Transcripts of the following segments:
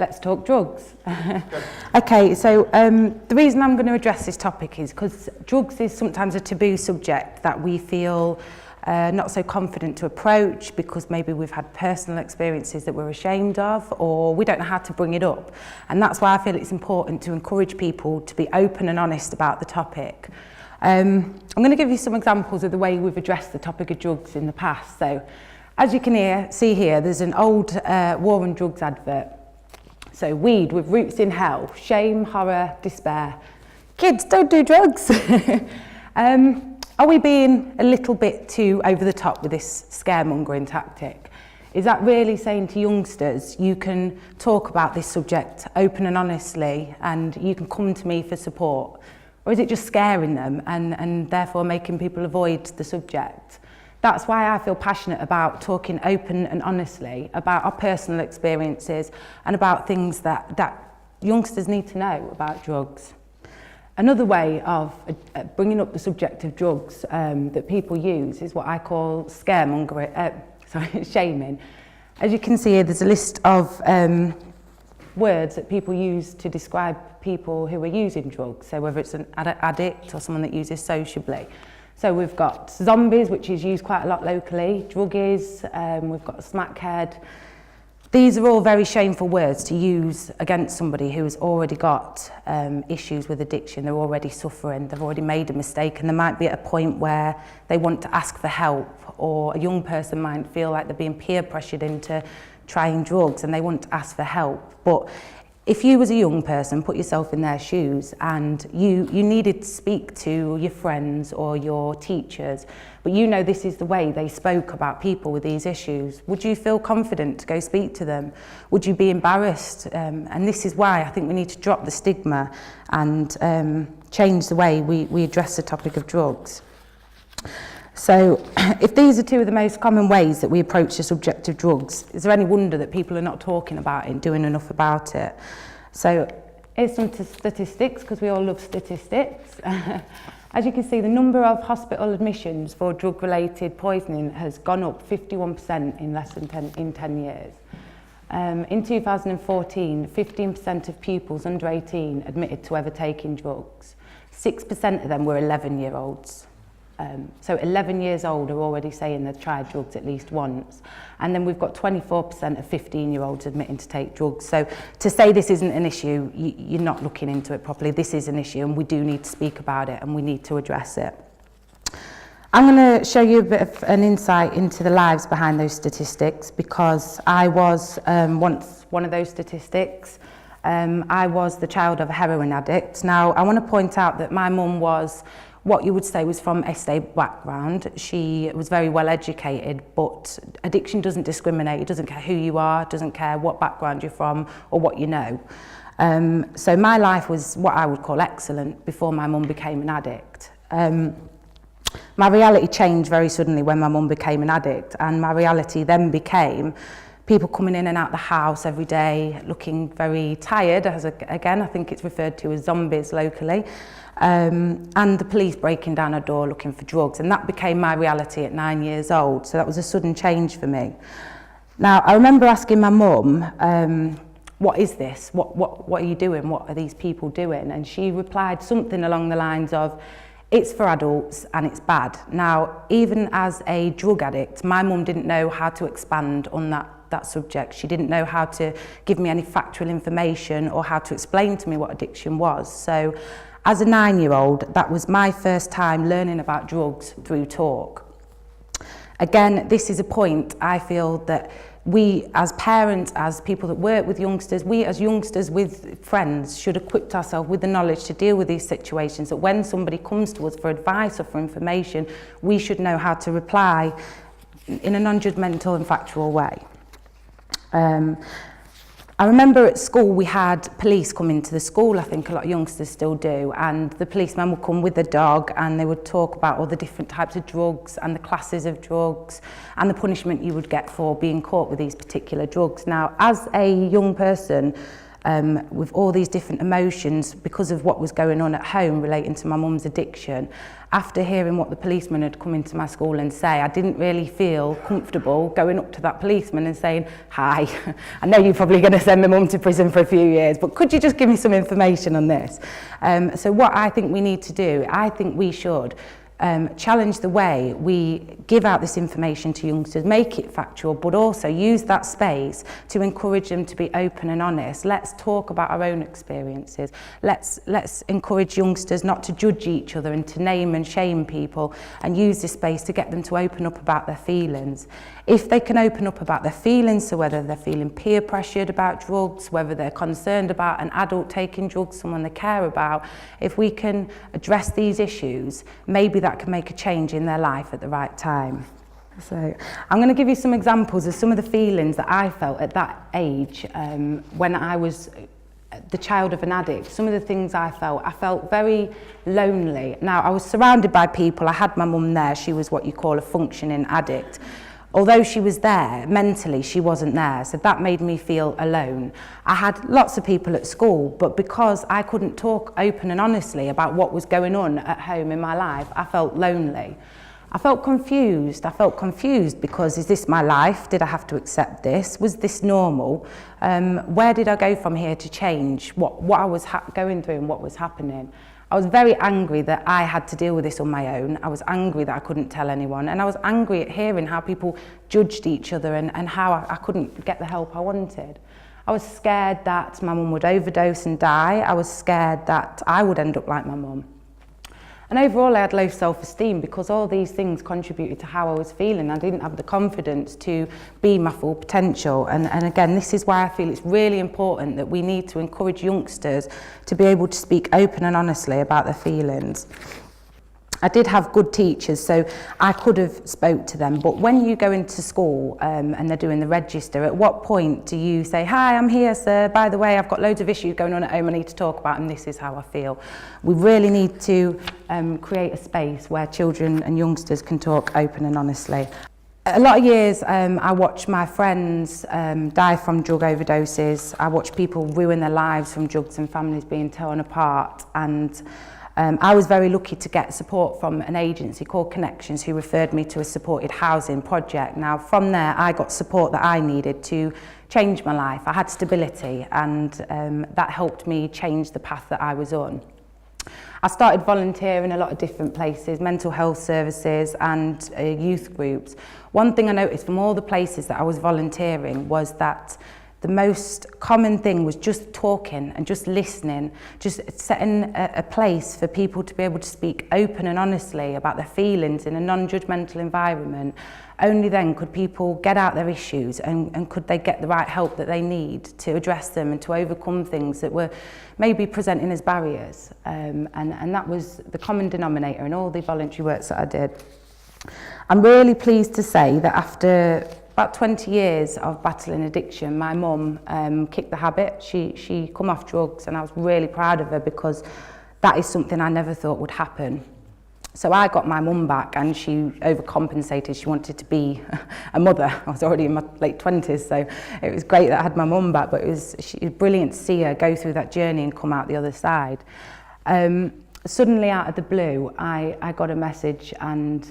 let's talk drugs. Okay, so the reason I'm going to address this topic is because drugs is sometimes a taboo subject that we feel not so confident to approach because maybe we've had personal experiences that we're ashamed of, or we don't know how to bring it up. And that's why I feel it's important to encourage people to be open and honest about the topic. I'm going to give you some examples of the way we've addressed the topic of drugs in the past. So, as you can see here, there's an old war on drugs advert. So, weed with roots in hell, shame, horror, despair. Kids, don't do drugs. Are we being a little bit too over the top with this scaremongering tactic? Is that really saying to youngsters, you can talk about this subject open and honestly, and you can come to me for support? Or is it just scaring them and therefore making people avoid the subject? That's why I feel passionate about talking open and honestly about our personal experiences and about things that youngsters need to know about drugs. Another way of bringing up the subject of drugs that people use is what I call shaming. As you can see here, there's a list of words that people use to describe people who are using drugs. So whether it's an addict or someone that uses sociably. So we've got zombies, which is used quite a lot locally, druggies, we've got a smackhead. These are all very shameful words to use against somebody who has already got issues with addiction. They're already suffering, they've already made a mistake, and they might be at a point where they want to ask for help, or a young person might feel like they're being peer pressured into trying drugs and they want to ask for help. But if you as a young person put yourself in their shoes and you needed to speak to your friends or your teachers, but you know this is the way they spoke about people with these issues, would you feel confident to go speak to them? Would you be embarrassed? And this is why I think we need to drop the stigma and change the way we address the topic of drugs. So if these are two of the most common ways that we approach the subject of drugs, is there any wonder that people are not talking about it and doing enough about it? So here's some statistics, because we all love statistics. As you can see, the number of hospital admissions for drug-related poisoning has gone up 51% in less than 10 years. In 2014, 15% of pupils under 18 admitted to ever taking drugs. 6% of them were 11-year-olds. So 11 years old are already saying they've tried drugs at least once. And then we've got 24% of 15-year-olds admitting to take drugs. So to say this isn't an issue, you're not looking into it properly. This is an issue and we do need to speak about it and we need to address it. I'm going to show you a bit of an insight into the lives behind those statistics, because I was once one of those statistics. I was the child of a heroin addict. Now, I want to point out that my mum was what you would say was from a stable background. She was very well educated, but addiction doesn't discriminate. It doesn't care who you are, it doesn't care what background you're from or what you know. So my life was what I would call excellent before my mum became an addict. My reality changed very suddenly when my mum became an addict, and my reality then became people coming in and out the house every day looking very tired, again I think it's referred to as zombies locally, and the police breaking down a door looking for drugs, and that became my reality at 9 years old. So that was a sudden change for me. Now I remember asking my mum, what is this? What are you doing? What are these people doing? And she replied something along the lines of, it's for adults and it's bad. Now, even as a drug addict, my mum didn't know how to expand on that subject. She didn't know how to give me any factual information or how to explain to me what addiction was. So as a 9-year-old, that was my first time learning about drugs through talk. Again, this is a point I feel that we as parents, as people that work with youngsters, we as youngsters with friends should equip ourselves with the knowledge to deal with these situations, that when somebody comes to us for advice or for information, we should know how to reply in a non-judgmental and factual way. I remember at school we had police come into the school, I think a lot of youngsters still do, and the policeman would come with the dog and they would talk about all the different types of drugs and the classes of drugs and the punishment you would get for being caught with these particular drugs. Now, as a young person, with all these different emotions because of what was going on at home relating to my mum's addiction. After hearing what the policeman had come into my school and say, I didn't really feel comfortable going up to that policeman and saying, hi, I know you're probably going to send my mum to prison for a few years, but could you just give me some information on this? So what I think we need to do, I think we should challenge the way we give out this information to youngsters, make it factual, but also use that space to encourage them to be open and honest. Let's talk about our own experiences. Let's encourage youngsters not to judge each other and to name and shame people, and use this space to get them to open up about their feelings. If they can open up about their feelings, so whether they're feeling peer pressured about drugs, whether they're concerned about an adult taking drugs, someone they care about, if we can address these issues, maybe that can make a change in their life at the right time. So I'm going to give you some examples of some of the feelings that I felt at that age when I was the child of an addict. Some of the things I felt very lonely. Now, I was surrounded by people. I had my mum there. She was what you call a functioning addict. Although she was there, mentally she wasn't there, so that made me feel alone. I had lots of people at school, but because I couldn't talk open and honestly about what was going on at home in my life, I felt lonely. I felt confused. Because is this my life? Did I have to accept this? Was this normal? Where did I go from here to change what I was going through and what was happening? I was very angry that I had to deal with this on my own. I was angry that I couldn't tell anyone. And I was angry at hearing how people judged each other and how I couldn't get the help I wanted. I was scared that my mum would overdose and die. I was scared that I would end up like my mum. And overall, I had low self-esteem because all these things contributed to how I was feeling. I didn't have the confidence to be my full potential. And again, this is why I feel it's really important that we need to encourage youngsters to be able to speak open and honestly about their feelings. I did have good teachers, so I could have spoke to them, but when you go into school and they're doing the register, at what point do you say, hi, I'm here, sir, by the way, I've got loads of issues going on at home I need to talk about, and this is how I feel. We really need to create a space where children and youngsters can talk open and honestly. A lot of years I watched my friends die from drug overdoses. I watched people ruin their lives from drugs and families being torn apart, and I was very lucky to get support from an agency called Connections, who referred me to a supported housing project. Now, from there, I got support that I needed to change my life. I had stability, and that helped me change the path that I was on. I started volunteering in a lot of different places, mental health services and youth groups. One thing I noticed from all the places that I was volunteering was that the most common thing was just talking and just listening, just setting a place for people to be able to speak open and honestly about their feelings in a non-judgmental environment. Only then could people get out their issues and could they get the right help that they need to address them and to overcome things that were maybe presenting as barriers. And that was the common denominator in all the voluntary works that I did. I'm really pleased to say that after about 20 years of battling addiction, my mum kicked the habit. She come off drugs, and I was really proud of her because that is something I never thought would happen. So I got my mum back, and she overcompensated. She wanted to be a mother. I was already in my late 20s, so it was great that I had my mum back, but it was brilliant to see her go through that journey and come out the other side. Suddenly, out of the blue, I got a message, and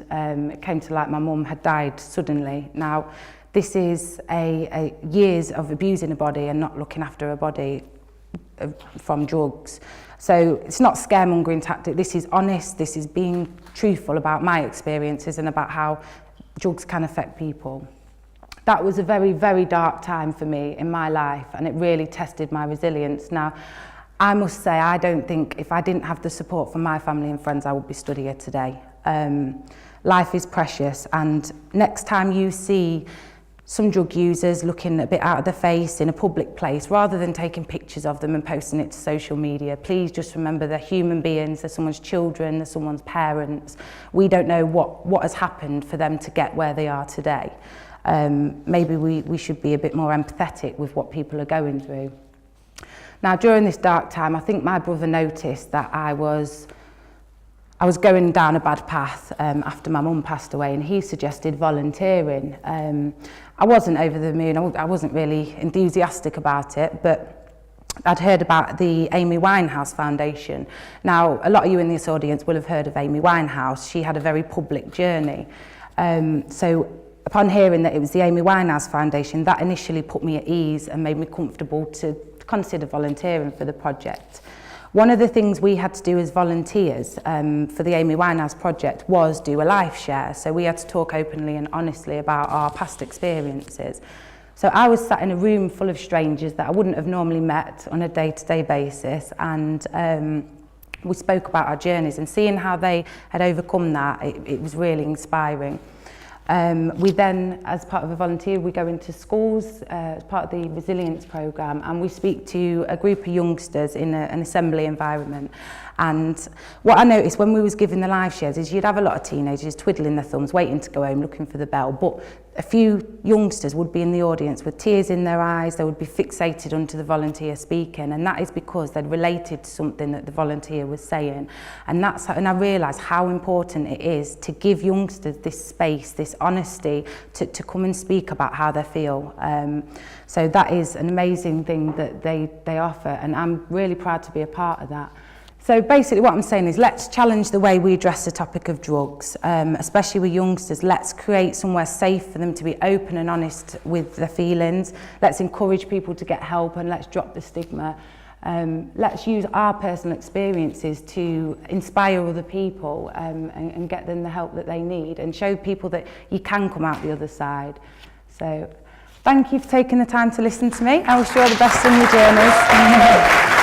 it came to light my mum had died suddenly. Now, this is a years of abusing a body and not looking after a body from drugs. So it's not scaremongering tactic. This is honest. This is being truthful about my experiences and about how drugs can affect people. That was a very, very dark time for me in my life, and it really tested my resilience. Now, I must say, I don't think if I didn't have the support from my family and friends, I would be stood here today. Life is precious, and next time you see some drug users looking a bit out of their face in a public place, rather than taking pictures of them and posting it to social media, please just remember they're human beings, they're someone's children, they're someone's parents. We don't know what has happened for them to get where they are today. Maybe we should be a bit more empathetic with what people are going through. Now, during this dark time, I think my brother noticed that I was going down a bad path after my mum passed away, and he suggested volunteering. I wasn't over the moon. I wasn't really enthusiastic about it, but I'd heard about the Amy Winehouse Foundation. Now, a lot of you in this audience will have heard of Amy Winehouse. She had a very public journey. So upon hearing that it was the Amy Winehouse Foundation, that initially put me at ease and made me comfortable to consider volunteering for the project. One of the things we had to do as volunteers for the Amy Winehouse project was do a life share. So we had to talk openly and honestly about our past experiences. So I was sat in a room full of strangers that I wouldn't have normally met on a day-to-day basis, and we spoke about our journeys, and seeing how they had overcome that, it was really inspiring. We then, as part of a volunteer, we go into schools as part of the resilience programme, and we speak to a group of youngsters in an assembly environment. And what I noticed when we was giving the live shares is you'd have a lot of teenagers twiddling their thumbs, waiting to go home, looking for the bell, but a few youngsters would be in the audience with tears in their eyes. They would be fixated onto the volunteer speaking, and that is because they'd related to something that the volunteer was saying. And I realised how important it is to give youngsters this space, this honesty to come and speak about how they feel. So that is an amazing thing that they offer, and I'm really proud to be a part of that. So basically what I'm saying is, let's challenge the way we address the topic of drugs, especially with youngsters. Let's create somewhere safe for them to be open and honest with their feelings. Let's encourage people to get help, and let's drop the stigma. Let's use our personal experiences to inspire other people and get them the help that they need, and show people that you can come out the other side. So thank you for taking the time to listen to me. I wish you all the best in your journeys.